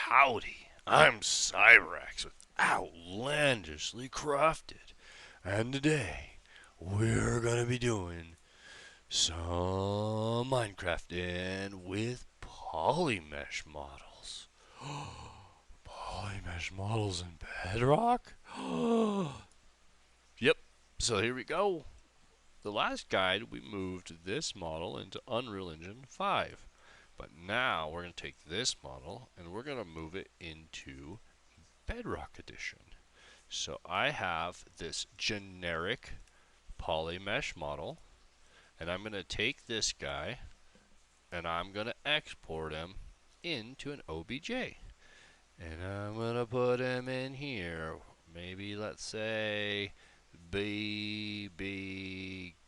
Howdy, I'm Cyrax with Outlandishly Crafted, and today we're gonna be doing some Minecrafting with PolyMesh models. PolyMesh models in Bedrock? Yep, so here we go. The last guide we moved this model into Unreal Engine 5. But now we're going to take this model and we're going to move it into Bedrock Edition. So I have this generic PolyMesh model, and I'm going to take this guy and I'm going to export him into an OBJ. And I'm going to put him in here. Maybe let's say BB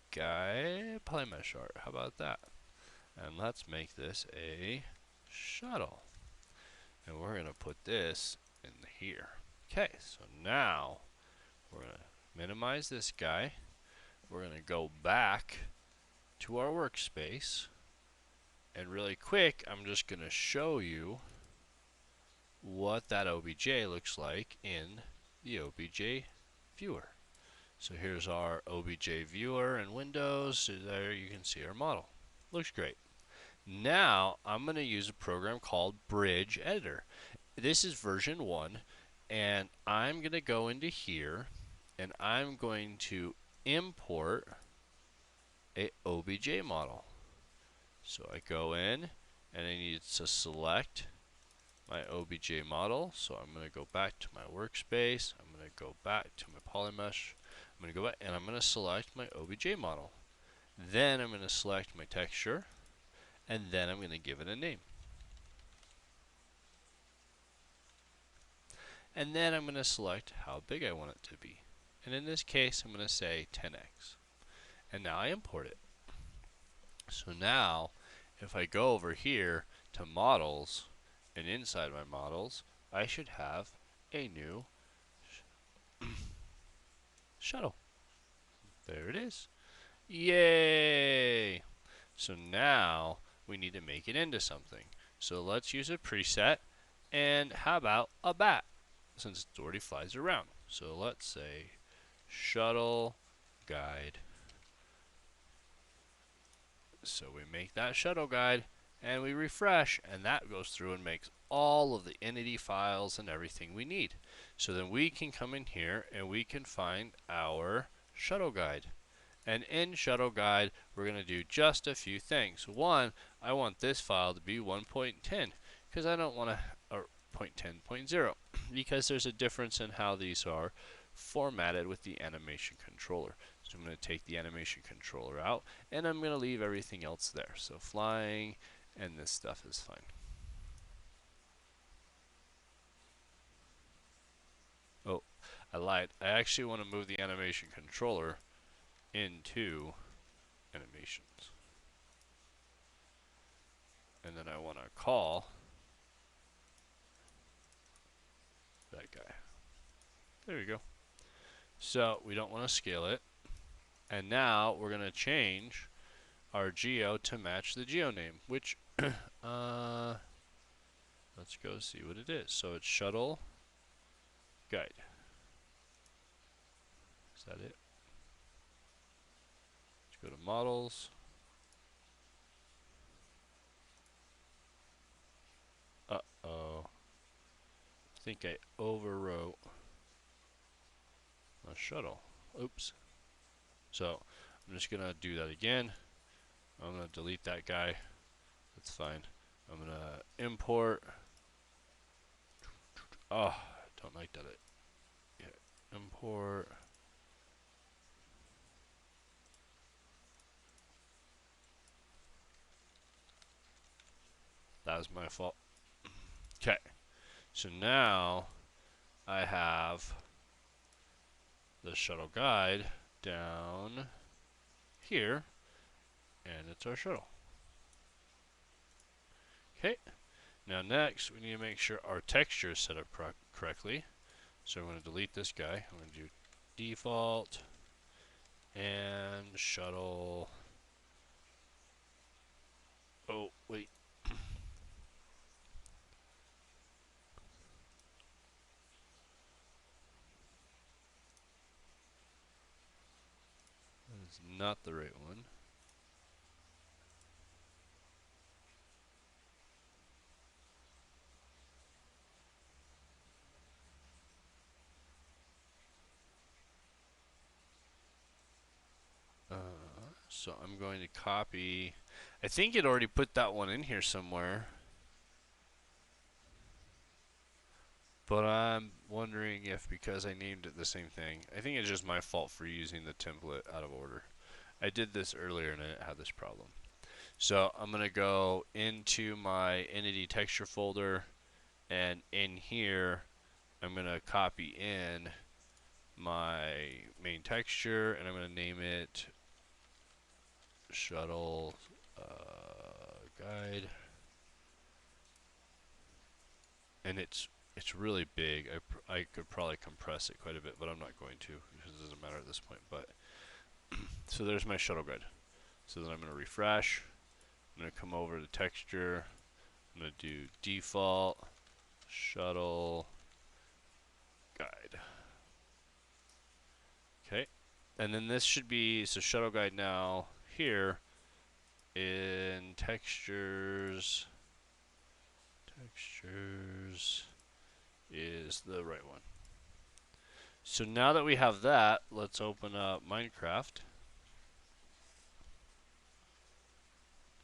guy PolyMesh art. How about that? And let's make this a shuttle. And we're going to put this in here. Okay, so now we're going to minimize this guy. We're going to go back to our workspace. And really quick, I'm just going to show you what that OBJ looks like in the OBJ viewer. So here's our OBJ viewer in Windows. So there you can see our model. Looks great. Now I'm going to use a program called Bridge Editor. This is version 1, and I'm going to go into here and I'm going to import a OBJ model. So I go in and I need to select my OBJ model. So I'm going to go back to my workspace. I'm going to go back to my PolyMesh. I'm going to go back and I'm going to select my OBJ model. Then I'm going to select my texture. And then I'm going to give it a name. And then I'm going to select how big I want it to be. And in this case, I'm going to say 10x. And now I import it. So now, if I go over here to models, and inside my models, I should have a new shuttle. There it is. Yay! So now we need to make it into something. So let's use a preset. And how about a bat, since it already flies around? So let's say shuttle guide. So we make that shuttle guide and we refresh, and that goes through and makes all of the entity files and everything we need. So then we can come in here and we can find our shuttle guide. And in shuttle guide, we're going to do just a few things. One, I want this file to be 1.10 because I don't want to, or 0.10.0 because there's a difference in how these are formatted with the animation controller. So I'm going to take the animation controller out and I'm going to leave everything else there. So flying and this stuff is fine. Oh, I lied. I actually want to move the animation controller into animations. And then I want to call that guy. There we go. So we don't want to scale it. And now we're going to change our geo to match the geo name, which let's go see what it is. So it's shuttle guide. Is that it? Let's go to models. Uh-oh. I think I overwrote a shuttle. Oops. So I'm just going to do that again. I'm going to delete that guy. That's fine. I'm going to import. Oh, I don't like that. Yeah, import. That was my fault. Okay. So now I have the shuttle guide down here, and it's our shuttle. Okay, now next we need to make sure our texture is set up correctly. So I'm going to delete this guy. I'm going to do default and shuttle. Oh, wait. not the right one. So I'm going to copy. I think it already put that one in here somewhere. But I'm wondering if because I named it the same thing. I think it's just my fault for using the template out of order. I did this earlier and I didn't have this problem. So I'm going to go into my entity texture folder, and in here I'm going to copy in my main texture, and I'm going to name it shuttle guide. And it's really big. I could probably compress it quite a bit, but I'm not going to because it doesn't matter at this point. But so there's my shuttle guide. So then I'm going to refresh. I'm going to come over to texture. I'm going to do default shuttle guide. Okay. And then this should be, so shuttle guide now here in textures. Textures is the right one. So now that we have that, let's open up Minecraft.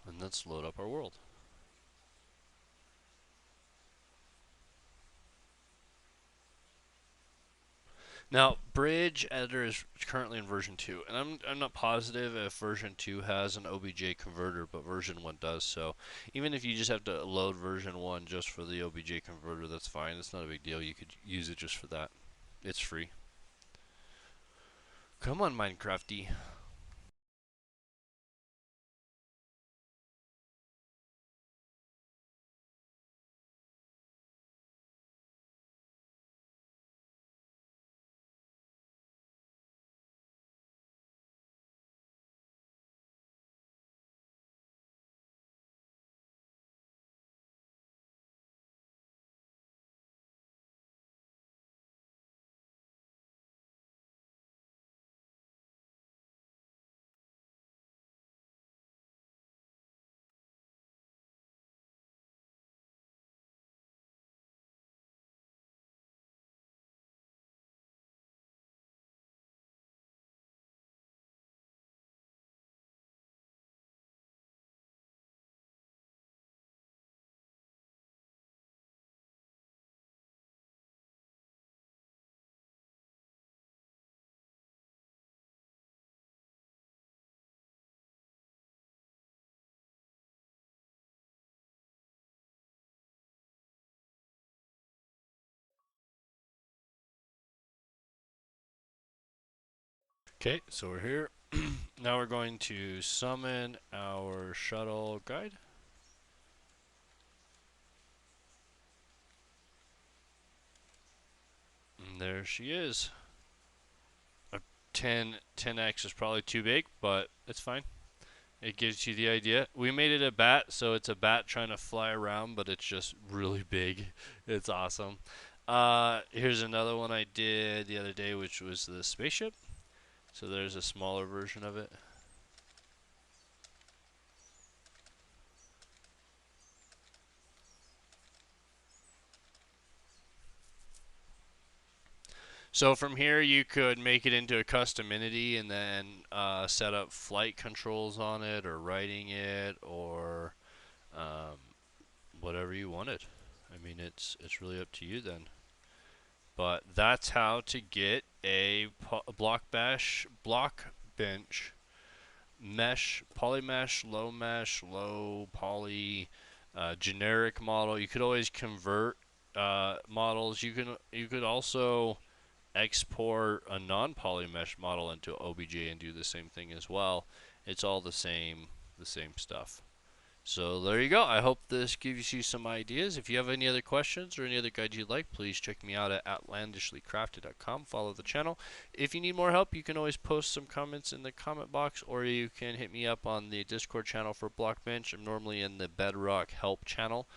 And let's load up our world. Now, Bridge Editor is currently in version 2, and I'm not positive if version 2 has an OBJ converter, but version 1 does. So even if you just have to load version 1 just for the OBJ converter, that's fine. It's not a big deal. You could use it just for that. It's free. Come on, Minecrafty. Okay, so we're here. Now we're going to summon our shuttle guide. And there she is. A 10x is probably too big, but it's fine. It gives you the idea. We made it a bat, so it's a bat trying to fly around, but it's just really big. It's awesome. Here's another one I did the other day, which was the spaceship. So there's a smaller version of it. So from here, you could make it into a custom entity and then set up flight controls on it, or writing it, or whatever you wanted. I mean, it's really up to you then. But that's how to get a Blockbench mesh, PolyMesh, low poly, generic model. You could always convert models. You could also export a non-PolyMesh model into OBJ and do the same thing as well. It's all the same stuff. So there you go. I hope this gives you some ideas. If you have any other questions or any other guides you'd like, please check me out at outlandishlycrafted.com. Follow the channel. If you need more help, you can always post some comments in the comment box, or you can hit me up on the Discord channel for Blockbench. I'm normally in the Bedrock help channel,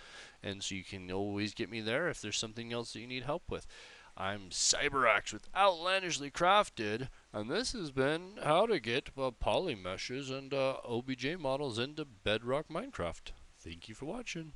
and so you can always get me there if there's something else that you need help with. I'm CyberAxe with Outlandishly Crafted. And this has been how to get polymeshes and OBJ models into Bedrock Minecraft. Thank you for watching.